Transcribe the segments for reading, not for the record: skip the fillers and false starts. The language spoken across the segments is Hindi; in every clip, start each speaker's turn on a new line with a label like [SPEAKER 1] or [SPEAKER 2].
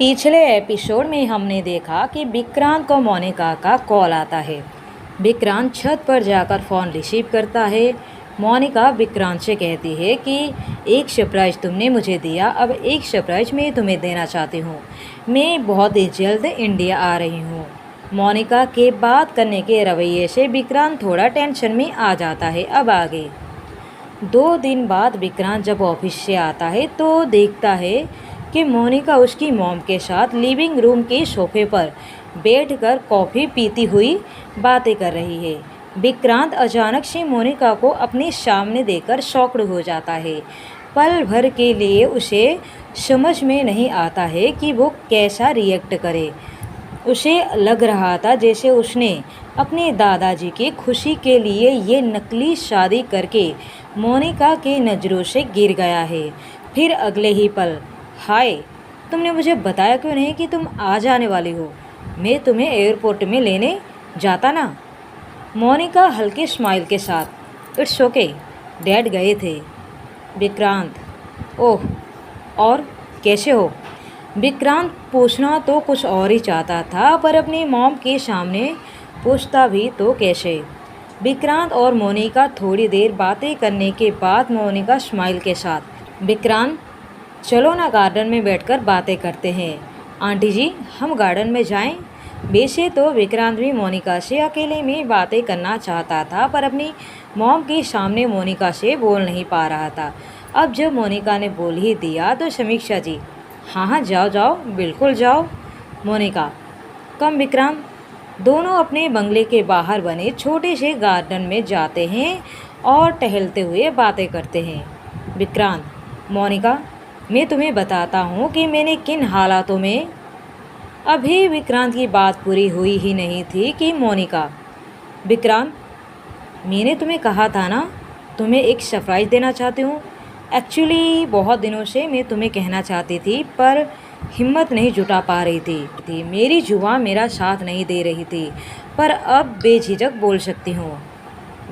[SPEAKER 1] पिछले एपिसोड में हमने देखा कि विक्रांत को मोनिका का कॉल आता है। विक्रांत छत पर जाकर फ़ोन रिसीव करता है। मोनिका विक्रांत से कहती है कि एक सरप्राइज़ तुमने मुझे दिया, अब एक सरप्राइज़ मैं तुम्हें देना चाहती हूँ। मैं बहुत ही जल्द इंडिया आ रही हूँ। मोनिका के बात करने के रवैये से विक्रांत थोड़ा टेंशन में आ जाता है। अब आगे 2 दिन बाद विक्रांत जब ऑफिस से आता है तो देखता है कि मोनिका उसकी मॉम के साथ लिविंग रूम के सोफे पर बैठकर कॉफ़ी पीती हुई बातें कर रही है। विक्रांत अचानक से मोनिका को अपने सामने देखकर शॉक्ड हो जाता है। पल भर के लिए उसे समझ में नहीं आता है कि वो कैसा रिएक्ट करे। उसे लग रहा था जैसे उसने अपने दादाजी की खुशी के लिए ये नकली शादी करके मोनिका के नज़रों से गिर गया है। फिर अगले ही पल, हाय, तुमने मुझे बताया क्यों नहीं कि तुम आ जाने वाली हो? मैं तुम्हें एयरपोर्ट में लेने जाता ना। मोनिका हल्के स्माइल के साथ, इट्स ओके, डैड गए थे। विक्रांत, ओह, और कैसे हो? विक्रांत पूछना तो कुछ और ही चाहता था, पर अपनी मॉम के सामने पूछता भी तो कैसे। विक्रांत और मोनिका थोड़ी देर बातें करने के बाद मोनिका स्माइल के साथ, विक्रांत, चलो ना गार्डन में बैठकर बातें करते हैं। आंटी जी, हम गार्डन में जाएं? वैसे तो विक्रांत भी मोनिका से अकेले में बातें करना चाहता था, पर अपनी मॉम के सामने मोनिका से बोल नहीं पा रहा था। अब जब मोनिका ने बोल ही दिया तो समीक्षा जी, हाँ हाँ, जाओ जाओ, बिल्कुल जाओ। मोनिका, कम विक्रांत। दोनों अपने बंगले के बाहर बने छोटे से गार्डन में जाते हैं और टहलते हुए बातें करते हैं। विक्रांत, मोनिका, मैं तुम्हें बताता हूँ कि मैंने किन हालातों में। अभी विक्रांत की बात पूरी हुई ही नहीं थी कि मोनिका, विक्रांत, मैंने तुम्हें कहा था ना, तुम्हें एक सरप्राइज़ देना चाहती हूँ। एक्चुअली बहुत दिनों से मैं तुम्हें कहना चाहती थी, पर हिम्मत नहीं जुटा पा रही थी। मेरी जुबान मेरा साथ नहीं दे रही थी, पर अब बेझिझक बोल सकती हूँ।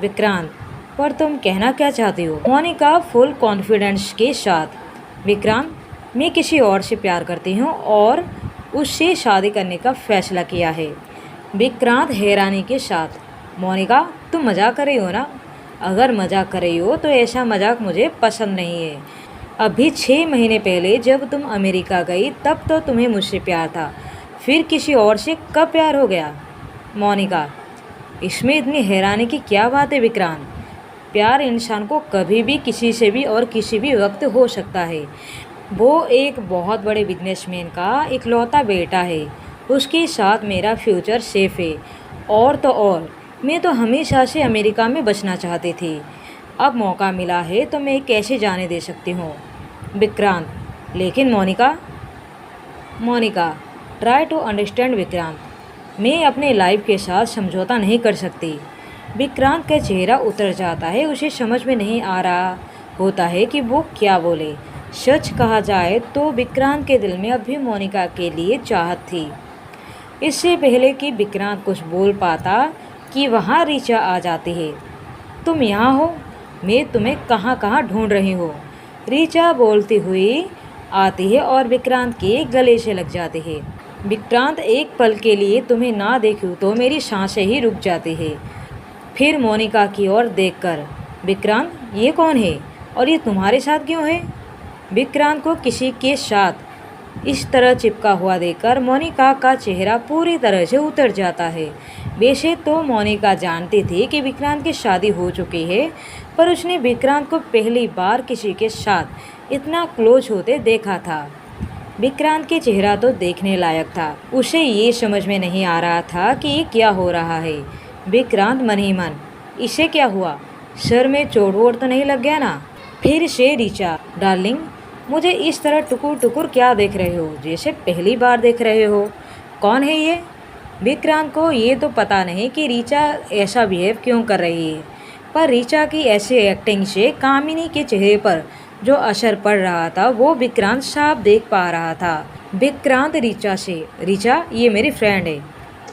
[SPEAKER 1] विक्रांत, पर तुम कहना क्या चाहती हो? मोनिका फुल कॉन्फिडेंस के साथ, विक्रांत, मैं किसी और से प्यार करती हूँ और उससे शादी करने का फैसला किया है। विक्रांत हैरानी के साथ, मोनिका, तुम मजाक कर रही हो ना? अगर मजाक कर रही हो तो ऐसा मजाक मुझे पसंद नहीं है। अभी 6 महीने पहले जब तुम अमेरिका गई तब तो तुम्हें मुझसे प्यार था, फिर किसी और से कब प्यार हो गया? मोनिका, इसमें इतनी हैरानी की क्या बात है विक्रांत? प्यार इंसान को कभी भी किसी से भी और किसी भी वक्त हो सकता है। वो एक बहुत बड़े बिजनेसमैन का इकलौता बेटा है, उसके साथ मेरा फ्यूचर सेफ है। और तो और, मैं तो हमेशा से अमेरिका में बसना चाहती थी। अब मौका मिला है तो मैं कैसे जाने दे सकती हूँ? विक्रांत, लेकिन Monika, try to understand Vikrant, मैं अपने लाइफ के साथ समझौता नहीं कर सकती। विक्रांत का चेहरा उतर जाता है, उसे समझ में नहीं आ रहा होता है कि वो क्या बोले। सच कहा जाए तो विक्रांत के दिल में अभी मोनिका के लिए चाहत थी। इससे पहले कि विक्रांत कुछ बोल पाता कि वहाँ ऋचा आ जाती है। तुम यहाँ हो? मैं तुम्हें कहाँ कहाँ ढूंढ रही हूँ। ऋचा बोलती हुई आती है और विक्रांत के गले से लग जाती है। विक्रांत, एक पल के लिए तुम्हें ना देखूँ तो मेरी सांसें ही रुक जाती है। फिर मोनिका की ओर देखकर, विक्रांत, ये कौन है और ये तुम्हारे साथ क्यों है? विक्रांत को किसी के साथ इस तरह चिपका हुआ देखकर मोनिका का चेहरा पूरी तरह से उतर जाता है। वैसे तो मोनिका जानती थी कि विक्रांत की शादी हो चुकी है, पर उसने विक्रांत को पहली बार किसी के साथ इतना क्लोज होते देखा था। विक्रांत के चेहरा तो देखने लायक था। उसे ये समझ में नहीं आ रहा था कि ये क्या हो रहा है। विक्रांत मन ही मन, इसे क्या हुआ? सर में चोट वोट तो नहीं लग गया ना? फिर से ऋचा, डार्लिंग, मुझे इस तरह टुकुर टुकुर क्या देख रहे हो, जैसे पहली बार देख रहे हो? कौन है ये? विक्रांत को ये तो पता नहीं कि ऋचा ऐसा बिहेव क्यों कर रही है, पर ऋचा की ऐसी एक्टिंग से कामिनी के चेहरे पर जो असर पड़ रहा था वो विक्रांत साफ देख पा रहा था। विक्रांत ऋचा से, ऋचा, ये मेरी फ्रेंड है।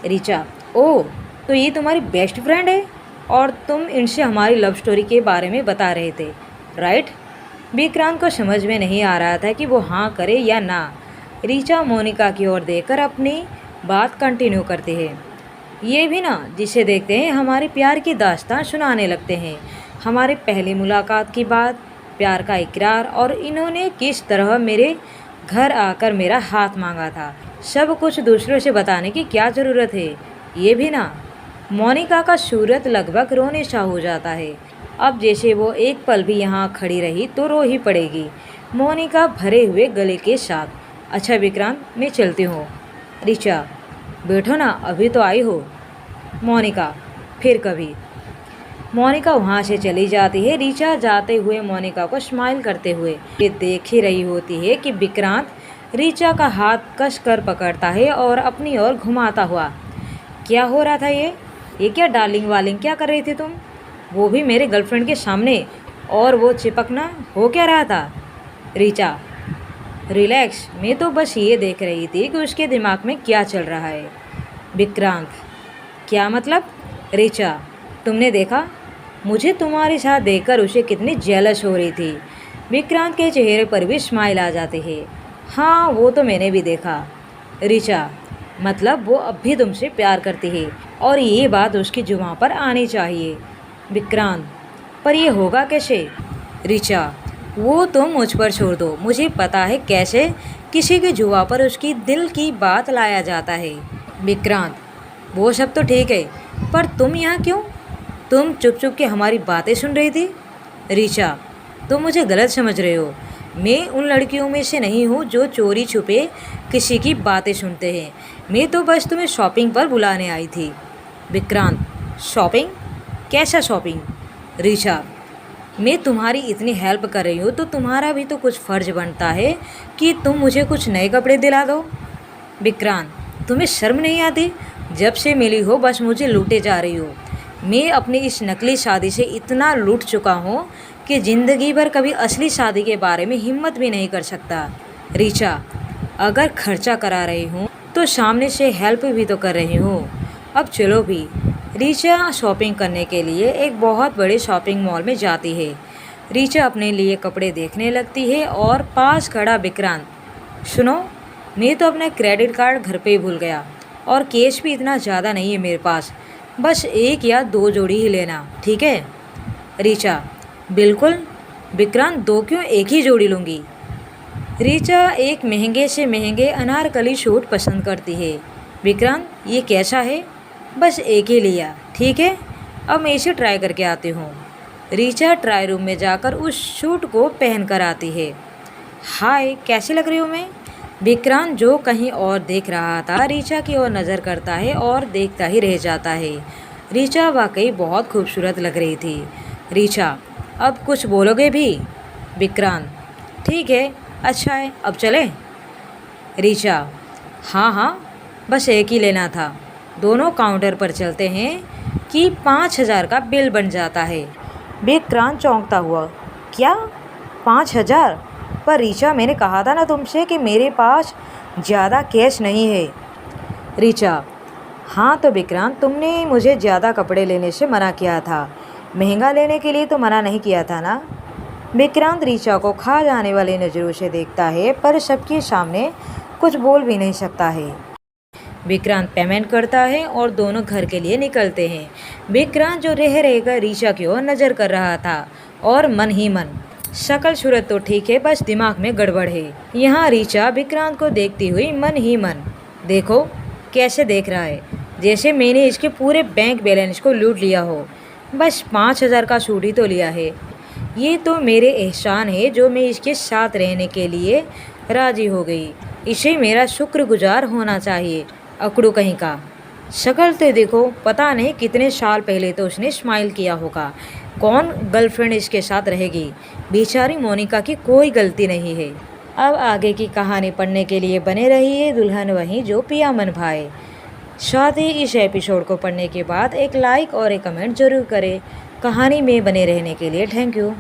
[SPEAKER 1] ऋचा, ओह, तो ये तुम्हारी बेस्ट फ्रेंड है और तुम इनसे हमारी लव स्टोरी के बारे में बता रहे थे, राइट? विक्रांत को समझ में नहीं आ रहा था कि वो हाँ करे या ना। रीचा मोनिका की ओर देखकर अपनी बात कंटिन्यू करती है। ये भी ना जिसे देखते हैं हमारे प्यार की दास्तान सुनाने लगते हैं। हमारी पहली मुलाकात की बात, प्यार का इकरार और इन्होंने किस तरह मेरे घर आकर मेरा हाथ मांगा था। सब कुछ दूसरों से बताने की क्या ज़रूरत है। ये भी ना। मोनिका का सूरत लगभग रोने सा हो जाता है। अब जैसे वो एक पल भी यहाँ खड़ी रही तो रो ही पड़ेगी। मोनिका भरे हुए गले के साथ, अच्छा विक्रांत, मैं चलती हूँ। ऋचा, बैठो ना, अभी तो आई हो। मोनिका, फिर कभी। मोनिका वहाँ से चली जाती है। ऋचा जाते हुए मोनिका को स्माइल करते हुए ये देख ही रही होती है कि विक्रांत ऋचा का हाथ कस कर पकड़ता है और अपनी ओर घुमाता हुआ। क्या हो रहा था ये क्या डार्लिंग वार्लिंग क्या कर रही थी तुम, वो भी मेरे गर्लफ्रेंड के सामने, और वो चिपकना हो क्या रहा था। ऋचा, रिलैक्स, मैं तो बस ये देख रही थी कि उसके दिमाग में क्या चल रहा है। विक्रांत, क्या मतलब। ऋचा, तुमने देखा, मुझे तुम्हारे साथ देखकर उसे कितनी जेलस हो रही थी। विक्रांत के चेहरे पर भी स्माइल आ जाती है। हाँ, वो तो मैंने भी देखा। ऋचा, मतलब वो अब भी तुमसे प्यार करती है और ये बात उसकी जुबान पर आनी चाहिए। विक्रांत, पर ये होगा कैसे। ऋचा, वो तुम मुझ पर छोड़ दो, मुझे पता है कैसे किसी की जुबान पर उसकी दिल की बात लाया जाता है। विक्रांत, वो सब तो ठीक है, पर तुम यहाँ क्यों, तुम चुप चुप के हमारी बातें सुन रही थी। ऋचा, तुम मुझे गलत समझ रहे हो, मैं उन लड़कियों में से नहीं हूँ जो चोरी छुपे किसी की बातें सुनते हैं। मैं तो बस तुम्हें शॉपिंग पर बुलाने आई थी। विक्रांत, शॉपिंग, कैसा शॉपिंग। ऋचा, मैं तुम्हारी इतनी हेल्प कर रही हूँ तो तुम्हारा भी तो कुछ फ़र्ज बनता है कि तुम मुझे कुछ नए कपड़े दिला दो। विक्रांत, तुम्हें शर्म नहीं आती, जब से मिली हो बस मुझे लूटे जा रही हो। मैं अपनी इस नकली शादी से इतना लूट चुका हूँ कि ज़िंदगी भर कभी असली शादी के बारे में हिम्मत भी नहीं कर सकता। ऋचा, अगर खर्चा करा रही हूँ तो सामने से हेल्प भी तो कर रही हूँ। अब चलो भी। ऋचा शॉपिंग करने के लिए एक बहुत बड़े शॉपिंग मॉल में जाती है। ऋचा अपने लिए कपड़े देखने लगती है और पास खड़ा विक्रांत, सुनो, मैं तो अपना क्रेडिट कार्ड घर पे ही भूल गया और कैश भी इतना ज़्यादा नहीं है मेरे पास, बस 1 या 2 जोड़ी ही लेना, ठीक है। ऋचा, बिल्कुल। विक्रांत, 2 क्यों, 1 ही जोड़ी लूँगी। ऋचा एक महंगे से महंगे अनारकली सूट पसंद करती है। विक्रांत, ये कैसा है, बस 1 ही लिया, ठीक है, अब मैं इसे ट्राई करके आती हूँ। ऋचा ट्राई रूम में जाकर उस सूट को पहन कर आती है। हाय, कैसी लग रही हूँ मैं। विक्रांत जो कहीं और देख रहा था ऋचा की ओर नज़र करता है और देखता ही रह जाता है। ऋचा वाकई बहुत खूबसूरत लग रही थी। ऋचा, अब कुछ बोलोगे भी। विक्रांत, ठीक है, अच्छा है, अब चलें। ऋचा, हाँ हाँ, बस 1 ही लेना था। दोनों काउंटर पर चलते हैं कि 5,000 का बिल बन जाता है। विक्रांत चौंकता हुआ, क्या 5,000। पर ऋचा, मैंने कहा था ना तुमसे कि मेरे पास ज़्यादा कैश नहीं है। ऋचा, हाँ तो विक्रांत, तुमने मुझे ज़्यादा कपड़े लेने से मना किया था, महंगा लेने के लिए तो मना नहीं किया था ना। विक्रांत ऋचा को खा जाने वाली नज़रों से देखता है पर सबके सामने कुछ बोल भी नहीं सकता है। विक्रांत पेमेंट करता है और दोनों घर के लिए निकलते हैं। विक्रांत जो रह रहकर ऋचा की ओर नज़र कर रहा था और मन ही मन, शक्ल सूरत तो ठीक है, बस दिमाग में गड़बड़ है। यहाँ ऋचा विक्रांत को देखती हुई मन ही मन, देखो कैसे देख रहा है, जैसे मैंने इसके पूरे बैंक बैलेंस को लूट लिया हो। बस 5,000 का सूट ही तो लिया है, ये तो मेरे एहसान है जो मैं इसके साथ रहने के लिए राज़ी हो गई। इसे मेरा शुक्रगुजार होना चाहिए। अकड़ू कहीं का, शक्ल तो देखो, पता नहीं कितने साल पहले तो उसने स्माइल किया होगा। कौन गर्लफ्रेंड इसके साथ रहेगी। बेचारी मोनिका की कोई गलती नहीं है। अब आगे की कहानी पढ़ने के लिए बने रहिए दुल्हन वहीं जो पिया मन भाए। साथ ही इस एपिसोड को पढ़ने के बाद एक लाइक और एक कमेंट जरूर करें। कहानी में बने रहने के लिए थैंक यू।